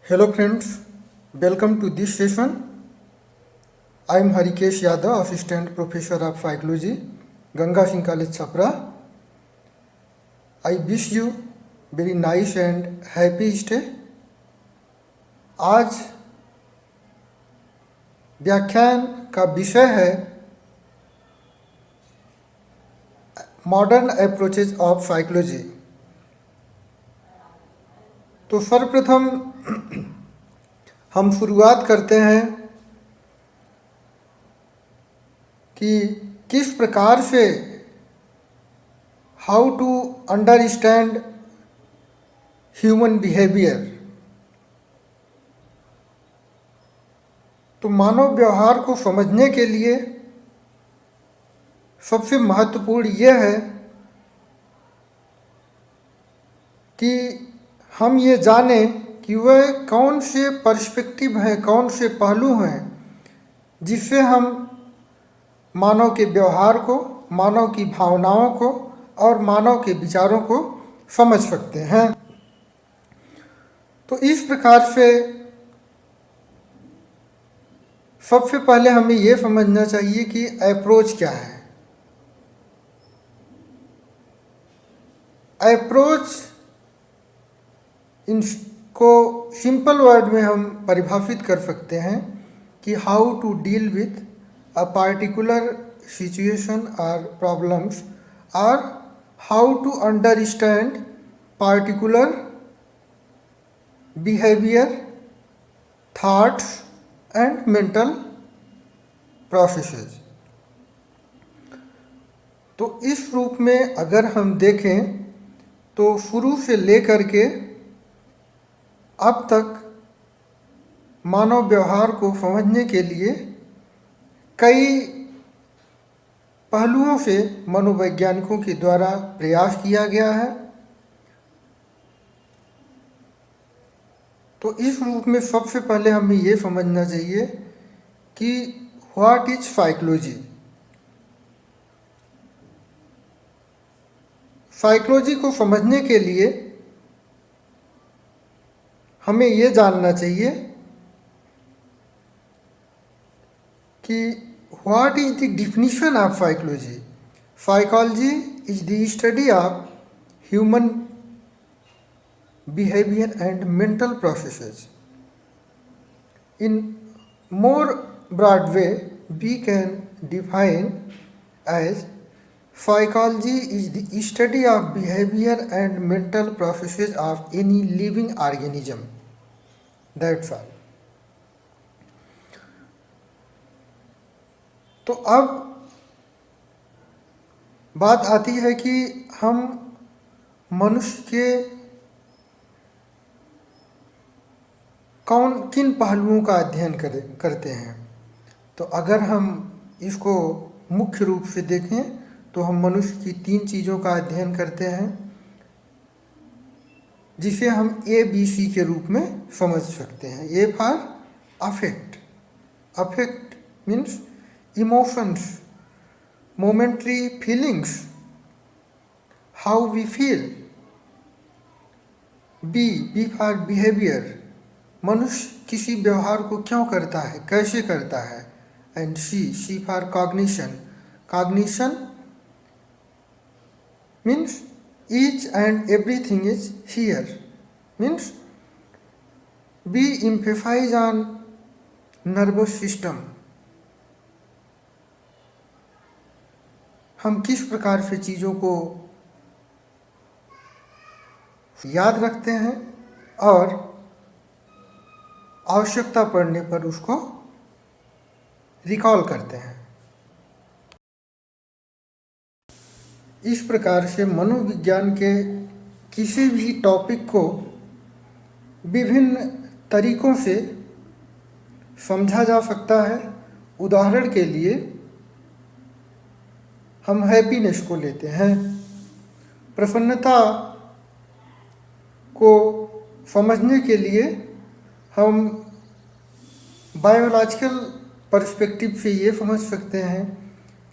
Hello friends, welcome to this session. I am Harikesh Yadav, Assistant Professor of Psychology, Ganga Singh College, Chhapra. I wish you very nice and happy stay. आज व्याख्यान का विषय है modern approaches of psychology. तो सर्वप्रथम हम शुरुआत करते हैं कि किस प्रकार से how to understand human behaviour. तो मानव व्यवहार को समझने के लिए सबसे महत्वपूर्ण यह है कि हम ये जानें कि वह कौन से पर्सपेक्टिव हैं, कौन से पहलू हैं जिससे हम मानव के व्यवहार को, मानव की भावनाओं को और मानव के विचारों को समझ सकते हैं। तो इस प्रकार से सबसे पहले हमें ये समझना चाहिए कि अप्रोच क्या है। अप्रोच इनको सिंपल वर्ड में हम परिभाषित कर सकते हैं कि how to deal with a particular situation और प्रॉब्लम्स और how to understand particular behaviour, thoughts and mental processes. तो इस रूप में अगर हम देखें तो शुरू से लेकर के अब तक मानव व्यवहार को समझने के लिए कई पहलुओं से मनोवैज्ञानिकों के द्वारा प्रयास किया गया है। तो इस रूप में सबसे पहले हमें ये समझना चाहिए कि व्हाट इज साइकोलॉजी। साइकोलॉजी को समझने के लिए हमें ये जानना चाहिए कि what is the definition of psychology. Psychology is the study of human behavior and mental processes. In more broad way, we can define as psychology is the study of behavior and mental processes of any living organism. That's all. तो अब बात आती है कि हम मनुष्य के किन पहलुओं का अध्ययन करते हैं। तो अगर हम इसको मुख्य रूप से देखें तो हम मनुष्य की 3 चीज़ों का अध्ययन करते हैं जिसे हम ABC के रूप में समझ सकते हैं। A for affect. Affect means emotions, momentary feelings, how we feel. B for behaviour, मनुष्य किसी व्यवहार को क्यों करता है, कैसे करता है। And C for cognition. Cognition means each and everything is here, means be emphasise on nervous system. हम किस प्रकार से चीज़ों को याद रखते हैं और आवश्यकता पड़ने पर उसको रिकॉल करते हैं। इस प्रकार से मनोविज्ञान के किसी भी टॉपिक को विभिन्न तरीकों से समझा जा सकता है। उदाहरण के लिए हम हैप्पीनेस को लेते हैं। प्रसन्नता को समझने के लिए हम बायोलॉजिकल पर्सपेक्टिव से ये समझ सकते हैं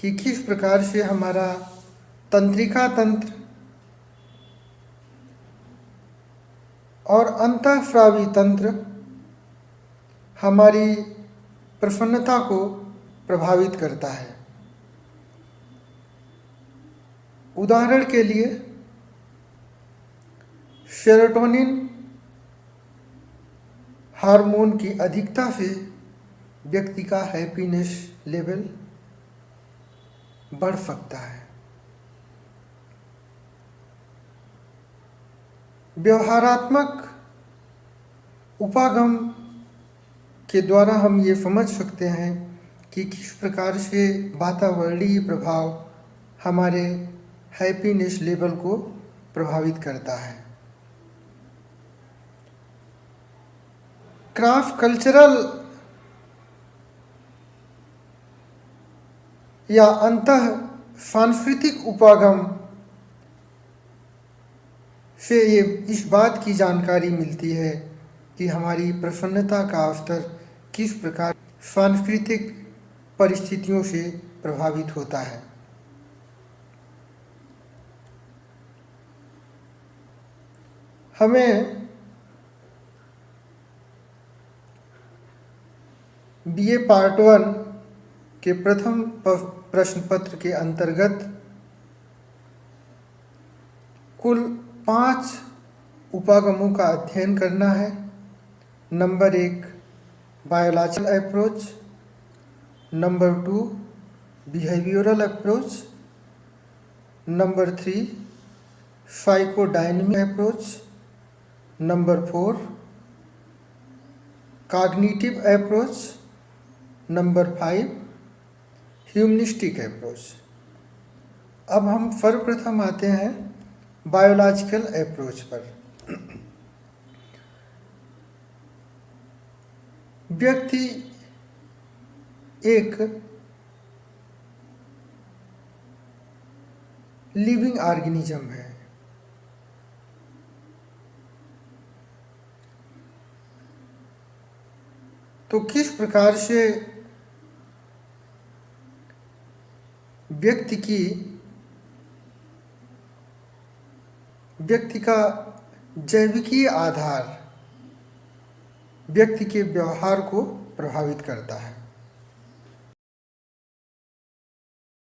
कि किस प्रकार से हमारा तंत्रिका तंत्र और अंतःस्रावी तंत्र हमारी प्रसन्नता को प्रभावित करता है। उदाहरण के लिए सेरोटोनिन हार्मोन की अधिकता से व्यक्ति का हैप्पीनेस लेवल बढ़ सकता है। व्यवहारात्मक उपागम के द्वारा हम ये समझ सकते हैं कि किस प्रकार से वातावरणीय प्रभाव हमारे हैप्पीनेस लेवल को प्रभावित करता है। क्रॉस कल्चरल या अंतः सांस्कृतिक उपागम से ये इस बात की जानकारी मिलती है कि हमारी प्रसन्नता का स्तर किस प्रकार सांस्कृतिक परिस्थितियों से प्रभावित होता है। हमें बीए पार्ट 1 के प्रथम प्रश्न पत्र के अंतर्गत कुल 5 उपागमों का अध्ययन करना है। Number 1 biological approach, number 2 behavioural approach, number 3 psychodynamic approach, number 4 cognitive approach, number 5 humanistic approach. अब हम सर्वप्रथम आते हैं बायोलॉजिकल अप्रोच पर। व्यक्ति एक लिविंग ऑर्गेनिज्म है। तो किस प्रकार से व्यक्ति का जैविकीय आधार व्यक्ति के व्यवहार को प्रभावित करता है।